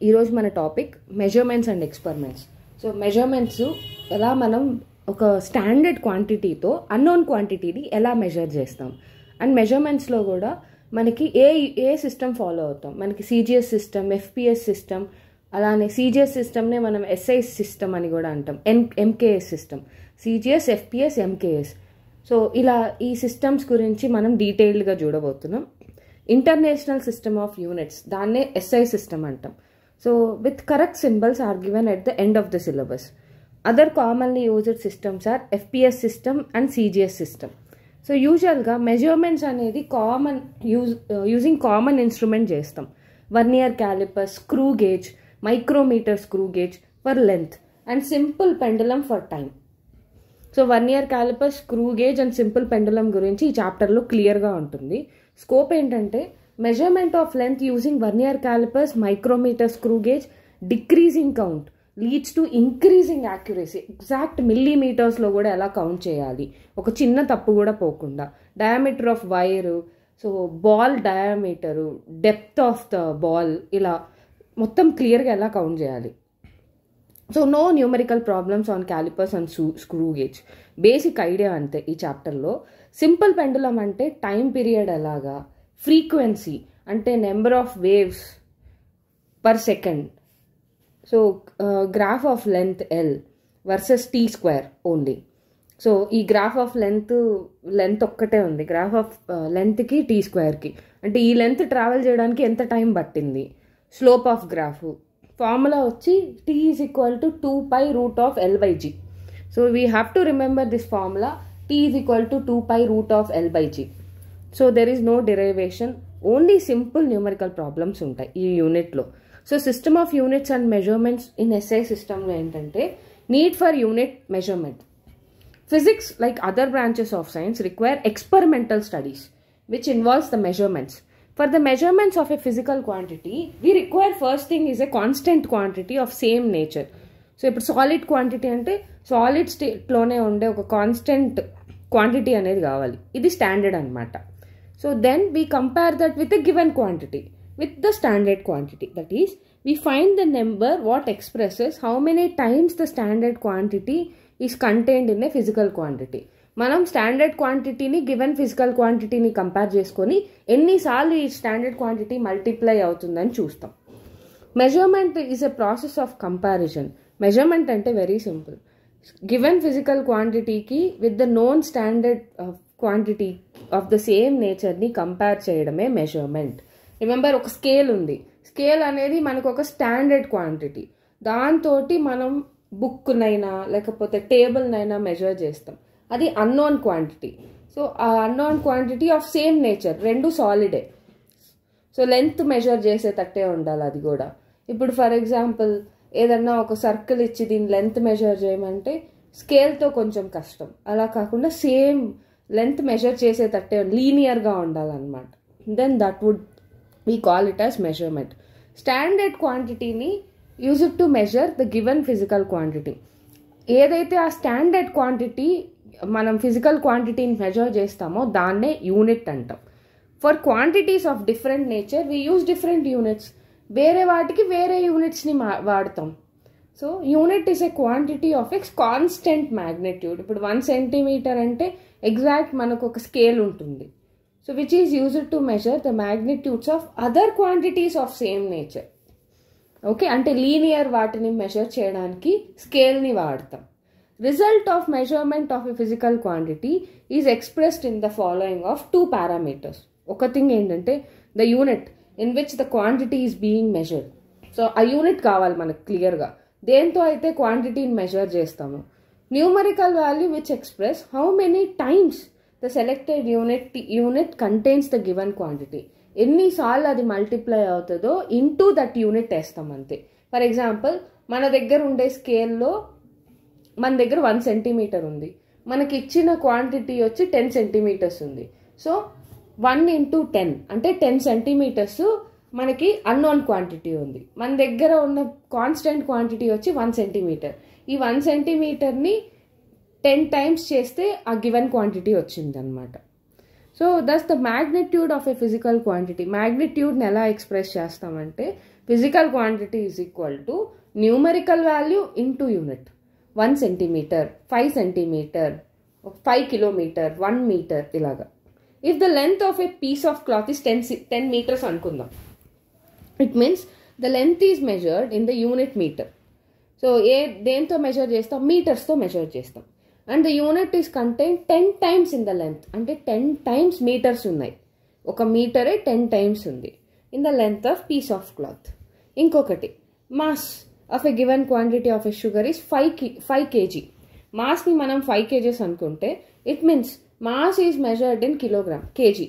ఈరోజు మన topic measurements and experiments. So measurements ఎలా మనం ఒక స్టాండర్డ్ క్వాంటిటీతో అన్నోన్ క్వాంటిటీని ఎలా మెజర్ చేస్తాం, అండ్ మెజర్మెంట్స్లో కూడా మనకి ఏ సిస్టమ్ ఫాలో అవుతాం. మనకి సిజిఎస్ సిస్టమ్, ఎఫ్పిఎస్ సిస్టమ్, అలానే సిజిఎస్ సిస్టమ్నే మనం ఎస్ఐ సిస్టమ్ అని కూడా అంటాం, MKS system, CGS, FPS, MKS. So ఇలా ఈ సిస్టమ్స్ గురించి మనం డీటెయిల్డ్గా చూడబోతున్నాం. ఇంటర్నేషనల్ సిస్టమ్ ఆఫ్ యూనిట్స్, దాన్నే ఎస్ఐ సిస్టమ్ అంటాం. So with correct symbols are given at the end of the syllabus. Other commonly used systems are FPS system and CGS system. So యూజువల్గా measurements అనేది using common instrument చేస్తాం. Vernier calliper, screw gauge, micrometer screw gauge for length and simple pendulum for time. So vernier calliper, screw gauge and simple pendulum గురించి ఈ చాప్టర్లో క్లియర్గా ఉంటుంది. Scope ఏంటంటే measurement of length using vernier callipers, micrometer screw gauge, decreasing count leads to increasing accuracy. Exact మిల్లీమీటర్స్లో కూడా ఎలా count చేయాలి, ఒక చిన్న తప్పు కూడా పోకుండా. Diameter of wire, so ball diameter, depth of the ball, ఇలా మొత్తం క్లియర్గా ఎలా కౌంట్ చేయాలి. So no numerical problems on calipers and screw gauge. Basic idea అంతే ఈ చాప్టర్లో. సింపుల్ పెండులం అంటే టైం పీరియడ్ ఎలాగా, ఫ్రీక్వెన్సీ అంటే number of waves per second, so graph of length L versus T square only. So ఈ graph of length ఒక్కటే ఉంది, graph of లెంత్కి టీ స్క్వేర్కి, అంటే ఈ లెంత్ ట్రావెల్ చేయడానికి ఎంత టైం పట్టింది. స్లోప్ ఆఫ్ గ్రాఫ్ ఫార్ములా వచ్చి t is equal to 2π√L/g. So we have to remember this formula, t is equal to 2π√L/g. So there is no derivation, only simple numerical problems ఉంటాయి ఈ యూనిట్లో. So system of units and measurements in SI సిస్టమ్లో ఏంటంటే need for unit measurement. Physics, like other branches of science, require experimental studies which involves the measurements. For the measurements of a physical quantity, we require first thing is a constant quantity of same nature. So ఇప్పుడు solid quantity అంటే solid స్టేట్లోనే ఉండే ఒక constant quantity అనేది కావాలి, ఇది standard అనమాట. So then we compare that with a given quantity with the standard quantity. That is, we find the number what expresses how many times the standard quantity is contained in a physical quantity. మనం standard క్వాంటిటీని given physical క్వాంటిటీని compare చేసుకొని ఎన్నిసార్లు ఈ standard quantity multiply అవుతుందని చూస్తాం. Measurement is a process of comparison. Measurement అంటే very simple, given physical క్వాంటిటీకి with the known standard quantity of the same నేచర్ని కంపేర్ చేయడమే మెజర్మెంట్. రిమెంబర్, ఒక స్కేల్ ఉంది, స్కేల్ అనేది మనకు ఒక స్టాండర్డ్ క్వాంటిటీ, దాంతో మనం బుక్నైనా లేకపోతే టేబుల్నైనా మెజర్ చేస్తాం, అది అన్నోన్ క్వాంటిటీ. సో ఆ unknown quantity of same nature, రెండు సాలిడే. సో లెంత్ మెజర్ చేసేటట్టే ఉండాలి అది కూడా. ఇప్పుడు ఫర్ ఎగ్జాంపుల్ ఏదన్నా ఒక సర్కిల్ ఇచ్చి దీని లెంత్ మెజర్ చేయమంటే స్కేల్తో కొంచెం కష్టం, అలా కాకుండా సేమ్ లెంత్ మెజర్ చేసేటట్టే లీనియర్గా ఉండాలన్నమాట. Then that would we call it as measurement. Standard quantity used to measure the given physical quantity. ఏదైతే ఆ స్టాండర్డ్ క్వాంటిటీ మనం ఫిజికల్ క్వాంటిటీని మెజర్ చేస్తామో దాన్నే యూనిట్ అంటాం. For quantities of different nature we use different units. వేరే వాటికి వేరే యూనిట్స్ని వాడతాం. So unit is a quantity of X constant magnitude. ఇప్పుడు 1 సెంటీమీటర్ అంటే ఎగ్జాక్ట్ మనకు ఒక స్కేల్ ఉంటుంది. So which is used to measure the magnitudes of other quantities of same nature. Okay, అంటే లీనియర్ వాటిని మెజర్ చేయడానికి స్కేల్ని వాడతాం. Result of measurement of a physical quantity is expressed in the following of 2 parameters. ఒక thing ఏంటంటే the unit in which the quantity is being measured. So ఆ unit కావాలి మనకు క్లియర్గా, దేంతో అయితే క్వాంటిటీని మెజర్ చేస్తాము. Numerical value which express how many times the selected unit contains the given quantity. ఎన్నిసార్లు అది మల్టిప్లై అవుతుందో ఇంటూ దట్ యూనిట్ వేస్తాం అంతే. ఫర్ ఎగ్జాంపుల్ మన దగ్గర ఉండే స్కేల్లో మన దగ్గర 1 సెంటీమీటర్ ఉంది, మనకి ఇచ్చిన క్వాంటిటీ వచ్చి 10 సెంటీమీటర్స్ ఉంది. సో 1 × 10 అంటే 10 సెంటీమీటర్స్ మనకి అన్నోన్ క్వాంటిటీ ఉంది. మన దగ్గర ఉన్న కాన్స్టెంట్ క్వాంటిటీ వచ్చి 1 సెంటీమీటర్. ఈ 1 సెంటీమీటర్ని 10 times చేస్తే ఆ గివెన్ క్వాంటిటీ వచ్చిందనమాట. So that's the magnitude of a physical quantity. మ్యాగ్నిట్యూడ్ని ఎలా ఎక్స్ప్రెస్ చేస్తామంటే physical quantity is equal to numerical value into unit. 1 centimetre, 5 centimetre, 5 kilometre, 1 metre ఇలాగా. If the length of a piece of cloth is 10 metres అనుకుందాం, it means the length is measured in the unit metre. So దేంతో measure చేస్తాం? మీటర్స్తో measure చేస్తాం. And the unit is contain 10 times in the length, అంటే 10 times metres ఉన్నాయి. ఒక మీటరే 10 times ఉంది in the length of piece of cloth. ఇంకొకటి, mass of a given quantity of a sugar is 5 kg. మాస్ని మనం 5 kgs అనుకుంటే it means mass is measured in kilogram, kg.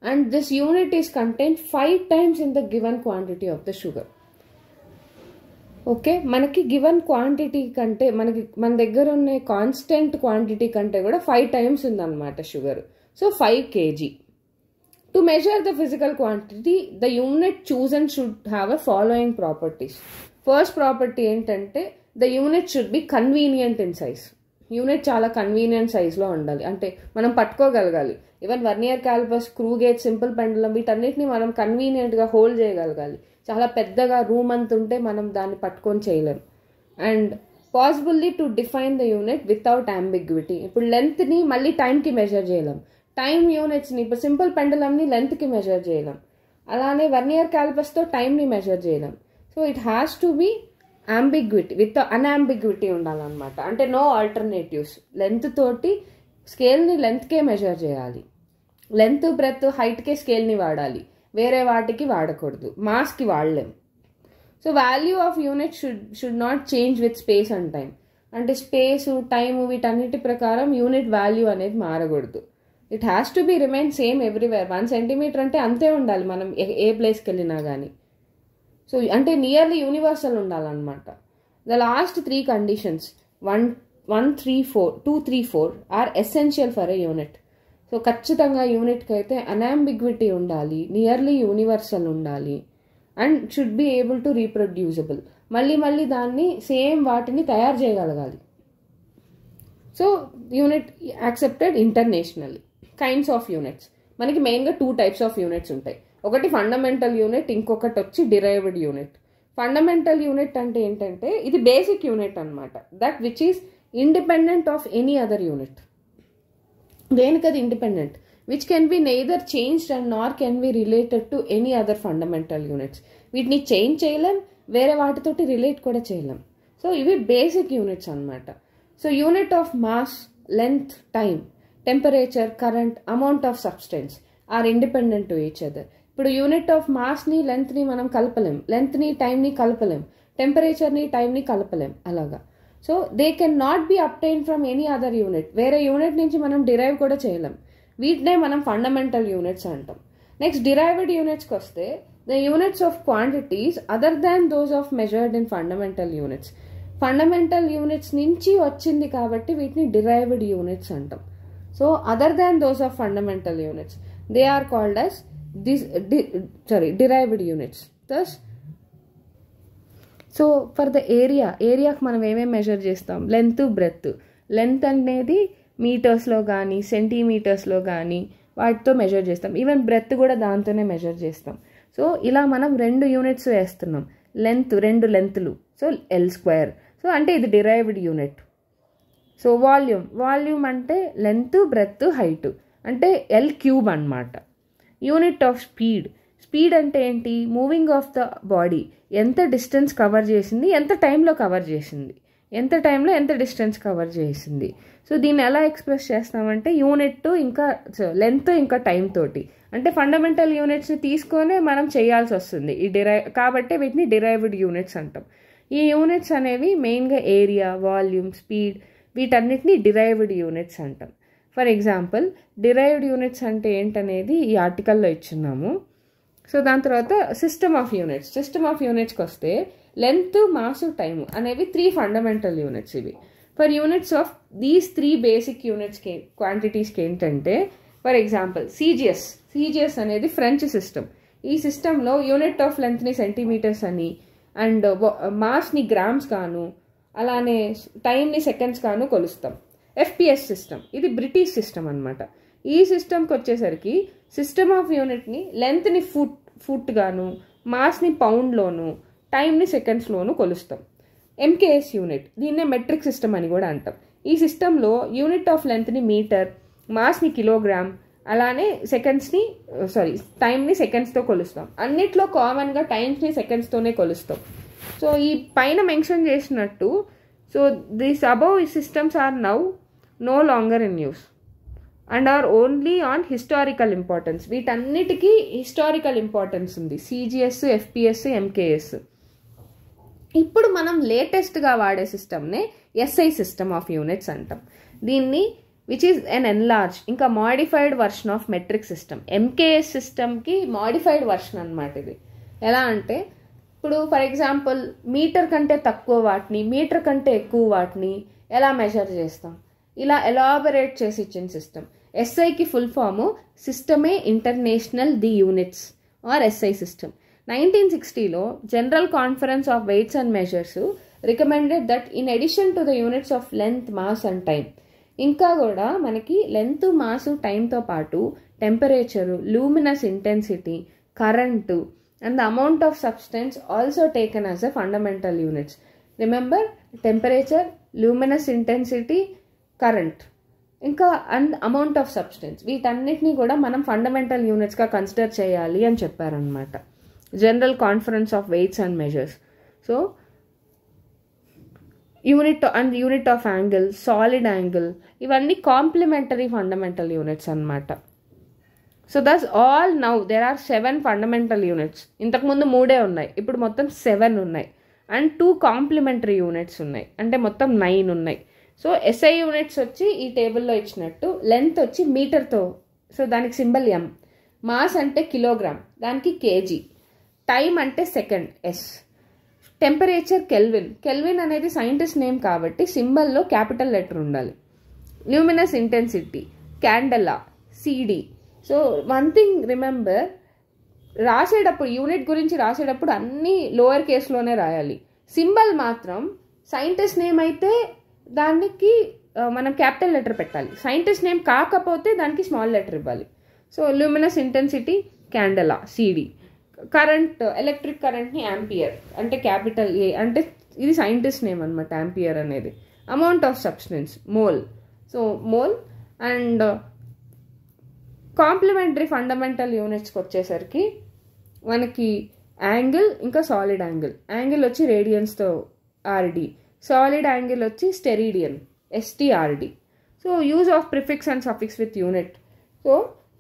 And this unit is contain 5 times in the given quantity of the sugar. Okay, మనకి given quantity కంటే మన దగ్గర ఉన్న constant quantity కంటే కూడా 5 టైమ్స్ ఉందన్నమాట షుగర్. So 5 kg. To measure the physical quantity the unit chosen should have a following properties. First property ఏంటంటే the unit should be convenient in size. Unit చాలా కన్వీనియంట్ సైజ్లో ఉండాలి, అంటే మనం పట్టుకోగలగాలి. Even vernier calliper, screw gauge, simple pendulum వీటన్నిటిని మనం కన్వీనియంట్గా హోల్డ్ చేయగలగాలి. చాలా పెద్దగా రూమ్ అంత ఉంటే మనం దాన్ని పట్టుకొని చేయలేం. And possibly to define the unit without ambiguity. ఇప్పుడు లెంత్ని మళ్ళీ టైంకి మెజర్ చేయలేం, టైం యూనిట్స్ని ఇప్పుడు సింపుల్ పెండులంని లెంత్కి మెజర్ చేయలేం, అలానే వర్నియర్ క్యాలిపర్స్తో టైంని మెజర్ చేయలేం. So it has to be ambiguity, with unambiguity ఉండాలన్నమాట. అంటే నో ఆల్టర్నేటివ్స్. లెంత్ తోటి స్కేల్ని లెంత్కే మెజర్ చేయాలి, లెంత్ బ్రెత్ హైట్కే స్కేల్ని వాడాలి, వేరే వాటికి వాడకూడదు, మాస్కి వాడలేం. So value of unit should not change with space and time. అంటే స్పేసు, టైము వీటన్నిటి ప్రకారం యూనిట్ వాల్యూ అనేది మారకూడదు. It has to be remain same everywhere. 1 centimetre అంటే అంతే ఉండాలి మనం ఏ ప్లేస్కి వెళ్ళినా కానీ. సో అంటే నియర్లీ యూనివర్సల్ ఉండాలన్నమాట. The last 3 conditions 1, 3, 4, 2, 3, 4 are essential for a unit. So ఖచ్చితంగా యూనిట్కి అయితే అన్అంబిగ్విటీ ఉండాలి, నియర్లీ యూనివర్సల్ ఉండాలి, and should be able to reproducible. మళ్ళీ దాన్ని సేమ్ వాటిని తయారు చేయగలగాలి. So unit accepted internationally. Kinds of units, మనకి మెయిన్గా 2 types ఆఫ్ యూనిట్స్ ఉంటాయి. ఒకటి ఫండమెంటల్ యూనిట్, ఇంకొకటి వచ్చి డిరైవ్డ్ యూనిట్. ఫండమెంటల్ యూనిట్ అంటే ఏంటంటే ఇది బేసిక్ యూనిట్ అనమాట, that which is independent of any other unit. దేనికది independent, which can be neither changed and nor can be related to any other fundamental units. వీటిని change చేయలేం, వేరే వాటితోటి relate కూడా చేయలేం. సో ఇవి బేసిక్ యూనిట్స్ అనమాట. So unit of mass, length, time, temperature, current, amount of substance are independent to each other. ఇప్పుడు unit of మాస్ని లెంత్ని మనం కలపలేం, లెంత్ని టైంని కలపలేం, టెంపరేచర్ని టైంని కలపలేం అలాగా. So they can not be obtain from any other unit. వేరే యూనిట్ నుంచి మనం డిరైవ్ కూడా చేయలేం. వీటినే మనం ఫండమెంటల్ యూనిట్స్ అంటాం. నెక్స్ట్ డిరైవ్డ్ యూనిట్స్కి వస్తే the units of quantities other than those of measured in fundamental units. Fundamental units నుంచి వచ్చింది కాబట్టి వీటిని డిరైవ్డ్ యూనిట్స్ అంటాం. So other than those of fundamental units they are called as derived units. Thus, so for the ఏరియాకి మనం ఏమేమి measure చేస్తాం? Length, breath. Length అనేది మీటర్స్లో కానీ సెంటీమీటర్స్లో కానీ వాటితో మెజర్ చేస్తాం. ఈవెన్ బ్రెత్ కూడా దాంతోనే మెజర్ చేస్తాం. సో ఇలా మనం 2 యూనిట్స్ వేస్తున్నాం. Length 2 లెంత్లు, so L². సో అంటే ఇది డిరైవ్డ్ యూనిట్. సో వాల్యూమ్ అంటే లెంత్, బ్రెత్, హైట్ అంటే L³ అన్నమాట. యూనిట్ ఆఫ్ స్పీడ్ అంటే ఏంటి? Moving of the body. ఎంత డిస్టెన్స్ కవర్ చేసింది, ఎంత టైంలో కవర్ చేసింది, ఎంత టైంలో ఎంత డిస్టెన్స్ కవర్ చేసింది. సో దీన్ని ఎలా ఎక్స్ప్రెస్ చేస్తామంటే యూనిట్ ఇంకా లెంత్ ఇంకా టైం తోటి. అంటే ఫండమెంటల్ యూనిట్స్ని తీసుకొనే మనం చేయాల్సి వస్తుంది కాబట్టి వీటిని డిరైవ్డ్ యూనిట్స్ అంటాం. ఈ యూనిట్స్ అనేవి మెయిన్గా ఏరియా, వాల్యూమ్, స్పీడ్ వీటన్నిటిని డిరైవ్డ్ యూనిట్స్ అంటాం. ఫర్ ఎగ్జాంపుల్ డిరైవ్డ్ యూనిట్స్ అంటే ఏంటనేది ఈ ఆర్టికల్లో ఇచ్చున్నాము. సో దాని తర్వాత సిస్టమ్ ఆఫ్ యూనిట్స్కి వస్తే లెంత్, మాస్, టైమ్ అనేవి 3 ఫండమెంటల్ యూనిట్స్. ఇవి for units of these 3 basic యూనిట్స్కి క్వాంటిటీస్కి ఏంటంటే ఫర్ ఎగ్జాంపుల్ సిజిఎస్ అనేది ఫ్రెంచ్ సిస్టమ్. ఈ సిస్టంలో యూనిట్ ఆఫ్ లెంత్ని సెంటీమీటర్స్ అని, అండ్ మాస్ని గ్రామ్స్ గాను, అలానే టైంని సెకండ్స్ గాను కొలుస్తాం. FPS సిస్టమ్ ఇది బ్రిటిష్ సిస్టమ్ అనమాట. ఈ సిస్టమ్కి వచ్చేసరికి సిస్టమ్ ఆఫ్ యూనిట్ని లెంత్ని ఫుట్ గాను, మాస్ని పౌండ్లోను, టైంని సెకండ్స్లోను కొలుస్తాం. ఎంకేఎస్ యూనిట్, దీన్నే మెట్రిక్ సిస్టమ్ అని కూడా అంటాం. ఈ సిస్టంలో యూనిట్ ఆఫ్ లెంత్ని మీటర్, మాస్ని కిలోగ్రామ్, అలానే టైంని సెకండ్స్తో కొలుస్తాం. అన్నిట్లో కామన్గా టైమ్స్ని సెకండ్స్తోనే కొలుస్తాం. సో ఈ పైన మెన్షన్ చేసినట్టు so this above systems are now no longer in use and are only on historical importance. వీటన్నిటికీ హిస్టారికల్ ఇంపార్టెన్స్ ఉంది, సిజిఎస్, ఎఫ్పిఎస్, ఎంకేఎస్. ఇప్పుడు మనం లేటెస్ట్గా వాడే సిస్టమ్నే ఎస్ఐ సిస్టమ్ ఆఫ్ యూనిట్స్ అంటాం. దీన్ని విచ్ ఈజ్ ఎన్ ఎన్లార్జ్ ఇంకా modified version of metric system. MKS సిస్టమ్కి మాడిఫైడ్ వర్షన్ అనమాట ఇది. ఎలా అంటే ఇప్పుడు ఫర్ ఎగ్జాంపుల్ మీటర్ కంటే తక్కువ వాటిని, మీటర్ కంటే ఎక్కువ వాటిని ఎలా మెజర్ చేస్తాం, ఇలా ఎలాబరేట్ చేసి ఇచ్చిన సిస్టమ్. ఎస్ఐకి ఫుల్ ఫాము సిస్టమే international the units are SI system. 1960లో general conference of weights and measures recommended that in addition to the units of length, mass and time, ఇంకా కూడా మనకి లెంత్, మాసు, టైంతో పాటు temperature, luminous intensity, current and the amount of substance also taken as a fundamental units. Remember, temperature, luminous intensity, current, ఇంకా and amount of substance, వీటన్నిటినీ కూడా మనం ఫండమెంటల్ యూనిట్స్గా కన్సిడర్ చేయాలి అని చెప్పారనమాట general conference of weights and measures. So unit of angle, solid angle, ఇవన్నీ కాంప్లిమెంటరీ ఫండమెంటల్ యూనిట్స్ అనమాట. So thus all now there are 7 fundamental units. ఇంతకుముందు 3 ఉన్నాయి, ఇప్పుడు మొత్తం 7 ఉన్నాయి. అండ్ 2 కాంప్లిమెంటరీ యూనిట్స్ ఉన్నాయి, అంటే మొత్తం 9 ఉన్నాయి. సో ఎస్ఐ యూనిట్స్ వచ్చి ఈ టేబుల్లో ఇచ్చినట్టు లెంత్ వచ్చి మీటర్తో, సో దానికి సింబల్ ఎం. మాస్ అంటే కిలోగ్రామ్, దానికి కేజీ. టైం అంటే second, s. Temperature kelvin, kelvin అనేది సైంటిస్ట్ నేమ్ కాబట్టి సింబల్లో క్యాపిటల్ లెటర్ ఉండాలి. Luminous intensity, candela, cd. So one thing remember, రాసేటప్పుడు యూనిట్ గురించి రాసేటప్పుడు అన్నీ లోయర్ కేస్లోనే రాయాలి. సింబల్ మాత్రం సైంటిస్ట్ నేమ్ అయితే దానికి మనం క్యాపిటల్ లెటర్ పెట్టాలి, సైంటిస్ట్ నేమ్ కాకపోతే దానికి స్మాల్ లెటర్ ఇవ్వాలి. So luminous intensity candela, CD. Current, electric కరెంట్ని యాంపియర్, అంటే క్యాపిటల్ ఏ, అంటే ఇది సైంటిస్ట్ నేమ్ అనమాట యాంపియర్ అనేది. Amount of substance, mole. So mole. And complementary fundamental యూనిట్స్కి వచ్చేసరికి మనకి యాంగిల్ ఇంకా సాలిడ్ యాంగిల్. యాంగిల్ వచ్చి రేడియన్స్తో ఆర్డి, సాలిడ్ యాంగిల్ వచ్చి steradian, STRD. So use of prefix and suffix with unit. So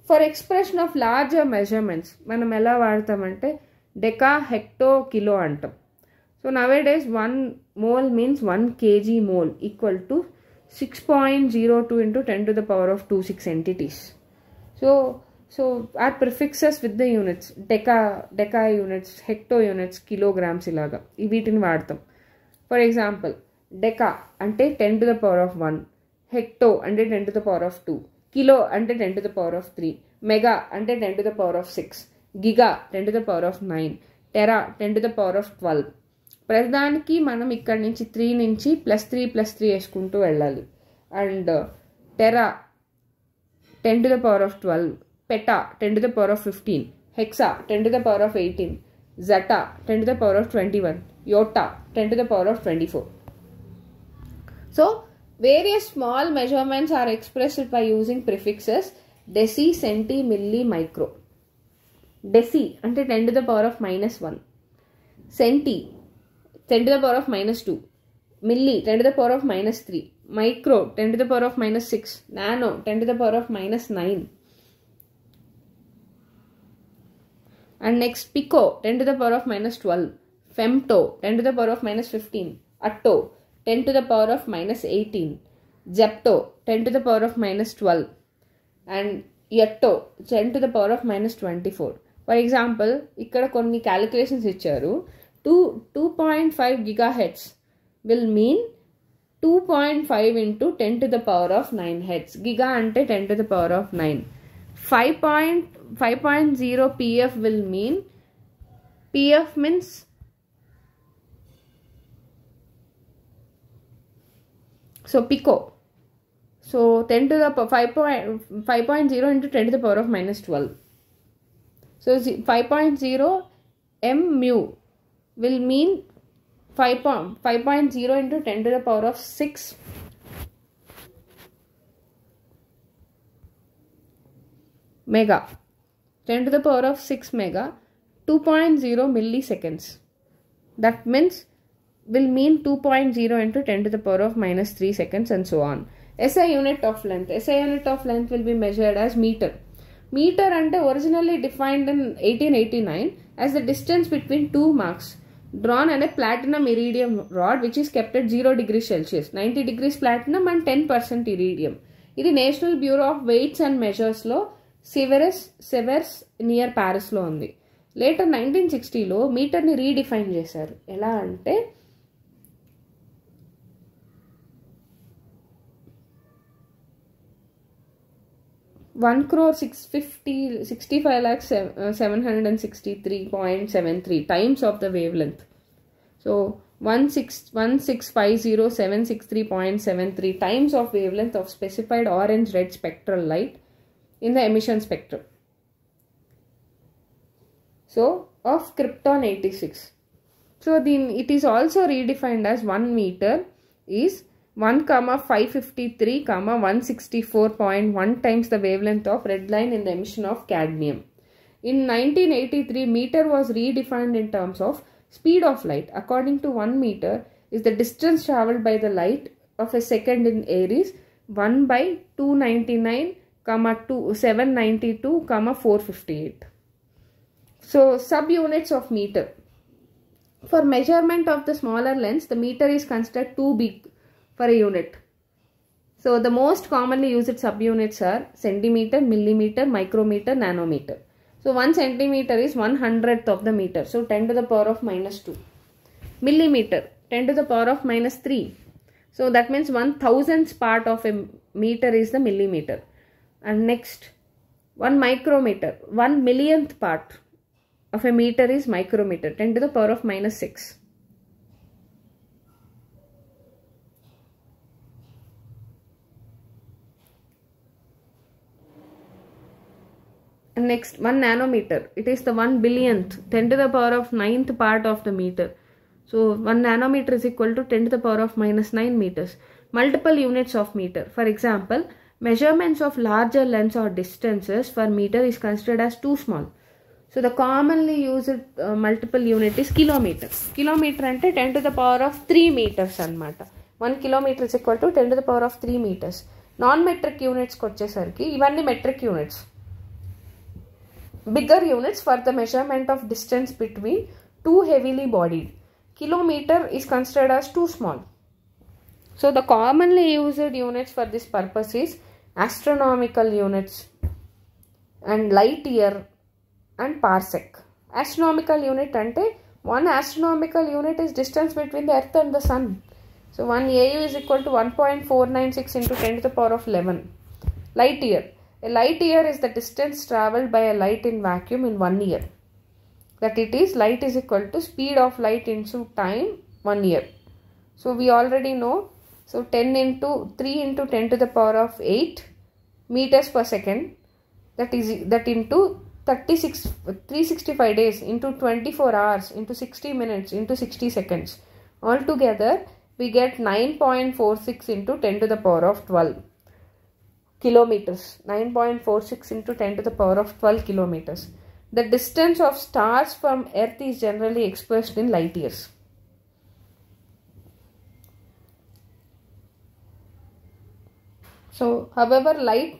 for expression of larger measurements మనం ఎలా వాడతామంటే deca, hecto, kilo అంటాం. So nowadays 1 mole means 1 kg mole equal to 6.02 into 10 to the power of 26 entities. So our prefixes with the units, deca units, hecto units, kilograms ilaga వీటిని వాడతాం. For example డెకా అంటే 10 to the power of 1, hecto అంటే 10 to the power of 2, kilo అంటే 10 to the power of 3, mega అంటే 10 to the power of 6, giga 10 to the power of 9, Tera 10 to the power of 12. ప్రతిదానికి మనం ఇక్కడ నుంచి 3 నుంచి +3 వేసుకుంటూ వెళ్ళాలి. And Tera 10 to the power of 12, petha 10 to the power of 15, hexa 10 to the power of 18, జటా 10 to the power of 21, యోటా 10 to the power of 24. So various small measurements are expressed by using prefixes deci, centi, milli, micro. Deci అంటే 10 to the power of -1, centi 10 to the power of -2, milli 10 to the power of -3, micro 10 to the power of -6, nano 10 to the power of -9. And next pico 10 to the power of -12, femto 10 to the power of -15, atto 10 to the power of -18, zepto 10 to the power of -12, and yetto 10 to the power of -24. For example ఇక్కడ కొన్ని calculations ఇచ్చారు. 2.5 GHz will mean 2.5 into 10 to the power of 9 hertz. Giga అంటే 10 to the power of 9. 5.0 PF will mean, PF means so pico. So 10 to the 5.0 into 10 to the power of -12. So 5.0 m mu will mean 5.0 into 10 to the power of 6 mega, 10 to the power of 6 mega, 2.0 milliseconds. That means will mean 2.0 into 10 to the power of minus 3 seconds and so on. SI unit of length. SI unit of length will be measured as meter. Meter ante originally defined in 1889 as the distance between two marks drawn on a platinum iridium rod which is kept at 0 degrees Celsius, 90 degrees platinum and 10% iridium. ఇది national bureau of weights and మెజర్స్లో Sevres near ప్యారిస్లో ఉంది. Later 1960లో మీటర్ని redefine చేశారు. ఎలా అంటే 1,65,763.73 times of the wavelength. So 1,650,763.73 times of wavelength of specified orange red spectral light in the emission spectrum. So of krypton 86. So it is also redefined as 1 meter is 1,553,164.1 times the wavelength of red line in the emission of cadmium. In 1983, meter was redefined in terms of speed of light. According to 1 meter is the distance travelled by the light of a second in air is 1 by 299,792,458. So subunits of meter. For measurement of the smaller lens, the meter is considered too big for a unit. So the most commonly used subunits are centimeter, millimeter, micrometer, nanometer. So 1 centimeter is 1/100th of the meter. So 10 to the power of minus 2. Millimeter, 10 to the power of minus 3. So that means 1,000th part of a meter is the millimeter. And next, 1 micrometer, 1 millionth part of a meter is micrometer, 10 to the power of minus 6. And next, 1 nanometer, it is the 1 billionth, 10 to the power of 9th part of the meter. So 1 nanometer is equal to 10 to the power of minus 9 meters. Multiple units of meter. For example, measurements of larger lengths or distances for meter is considered as too small. So the commonly used multiple unit is kilometer. Kilometer ante 10 to the power of 3 meters anamata. 1 kilometer is equal to 10 to the power of 3 meters. Non-metric units kochesariki ivanni metric units. Bigger units for the measurement of distance between two heavily bodied. Kilometer is considered as too small. So the commonly used units for this purpose is astronomical units and light year and parsec. Astronomical unit ante 1 astronomical unit is distance between the earth and the sun. So 1 AU is equal to 1.496 into 10 to the power of 11. Light year. A light year is the distance travelled by a light in vacuum in 1 year. That it is light is equal to speed of light into time 1 year. So we already know. So 10 into 3 into 10 to the power of 8 meters per second. That into 365 days into 24 hours into 60 minutes into 60 seconds. Altogether we get 9.46 into 10 to the power of 12. Kilometers. 9.46 into 10 to the power of 12 kilometers. The distance of stars from earth is generally expressed in light years. So however light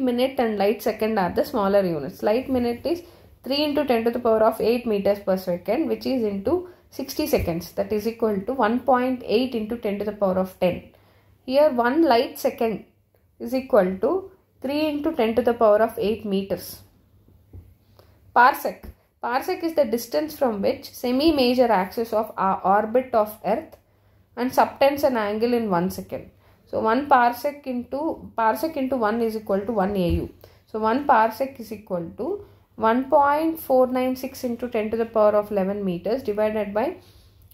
minute and light second are the smaller units. Light minute is 3 into 10 to the power of 8 meters per second, which is into 60 seconds. That is equal to 1.8 into 10 to the power of 10. Here 1 light second is equal to 3 into 10 to the power of 8 meters. Parsec. Parsec is the distance from which semi-major axis of orbit of Earth and subtends an angle in 1 second. So 1 parsec into 1 is equal to 1 AU. So 1 parsec is equal to 1.496 into 10 to the power of 11 meters divided by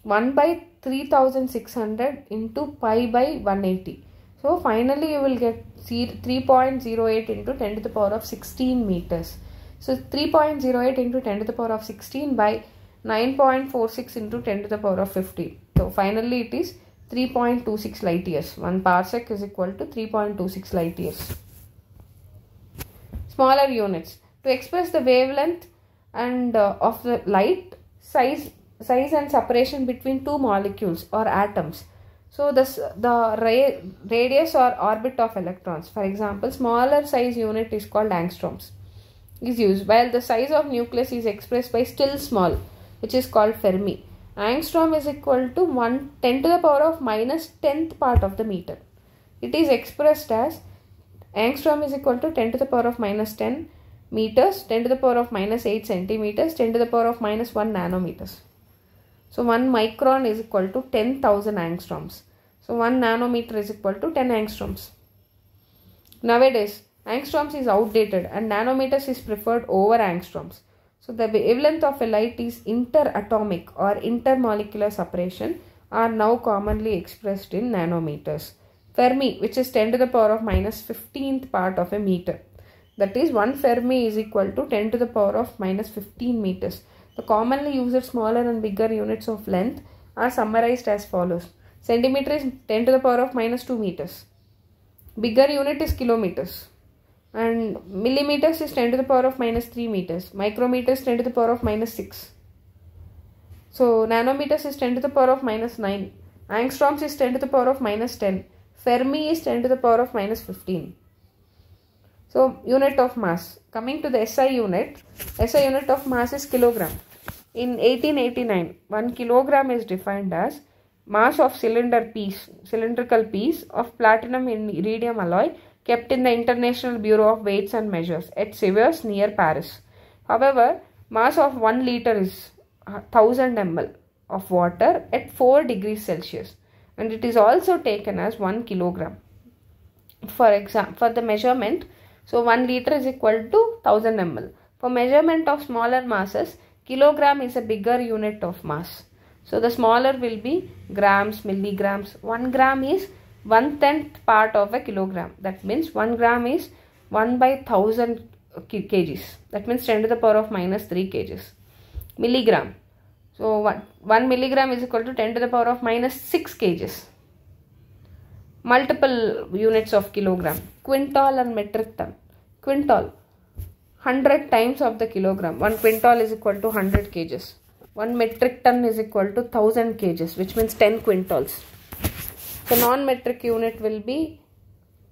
1 by 3600 into pi by 180. So finally you will get 3.08 into 10 to the power of 16 meters. So 3.08 into 10 to the power of 16 by 9.46 into 10 to the power of 15. So finally it is 3.26 light years. 1 parsec is equal to 3.26 light years. Smaller units. To express the wavelength and of the light, size and separation between two molecules or atoms. So the radius or orbit of electrons, for example, smaller size unit is called angstroms, is used, while the size of nucleus is expressed by still small, which is called Fermi. Angstrom is equal to 10 to the power of minus 10th part of the meter. It is expressed as angstrom is equal to 10 to the power of minus 10 meters, 10 to the power of minus 8 centimeters, 10 to the power of minus 1 nanometers. So 1 micron is equal to 10,000 angstroms. So 1 nanometer is equal to 10 angstroms. Nowadays, angstroms is outdated and nanometers is preferred over angstroms. So the wavelength of a light is interatomic or intermolecular separation are now commonly expressed in nanometers. Fermi, which is 10 to the power of minus 15th part of a meter. That is 1 Fermi is equal to 10 to the power of minus 15 meters. The commonly used smaller and bigger units of length are summarized as follows. Centimeter is 10 to the power of minus 2 meters. Bigger unit is kilometers. And millimeters is 10 to the power of minus 3 meters. Micrometers 10 to the power of minus 6. So nanometers is 10 to the power of minus 9. Angstroms is 10 to the power of minus 10. Fermi is 10 to the power of minus 15. So unit of mass. Coming to the SI unit of mass is kilogram. In 1889, 1 kilogram is defined as mass of cylindrical piece of platinum in iridium alloy kept in the International Bureau of Weights and Measures at Sèvres near Paris. However, mass of 1 liter is 1000 ml of water at 4 degrees Celsius, and it is also taken as 1 kilogram. For example, for the measurement, so 1 liter is equal to 1000 ml. For measurement of smaller masses, kilogram is a bigger unit of mass. So the smaller will be grams, milligrams. 1 gram is 1/10th part of a kilogram. That means 1 gram is 1 by 1000 kgs. That means 10 to the power of minus 3 kgs. Milligram. So 1 milligram is equal to 10 to the power of minus 6 kgs. Multiple units of kilogram. Quintal and metric ton. Quintal, 100 times of the kilogram. 1 quintal is equal to 100 kgs. 1 metric ton is equal to 1000 kgs, which means 10 quintals. The non-metric unit will be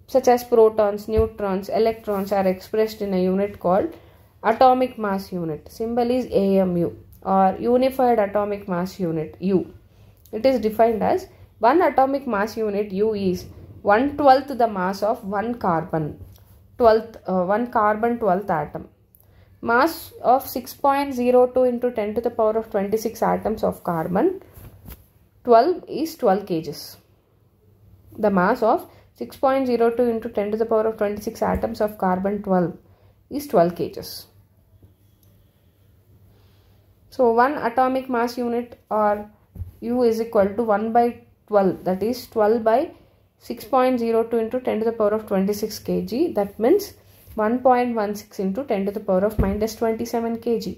such as protons, neutrons, electrons are expressed in a unit called atomic mass unit. Symbol is AMU or unified atomic mass unit U. It is defined as 1 atomic mass unit U is 1/12 the mass of 1 carbon 12th atom. Mass of 6.02 into 10 to the power of 26 atoms of carbon 12 is 12 kgs. The mass of 6.02 into 10 to the power of 26 atoms of carbon 12 is 12 kgs. So 1 atomic mass unit or U is equal to 1 by 12, that is 12 by 6.02 into 10 to the power of 26 kg. That means 1.16 into 10 to the power of minus 27 kg.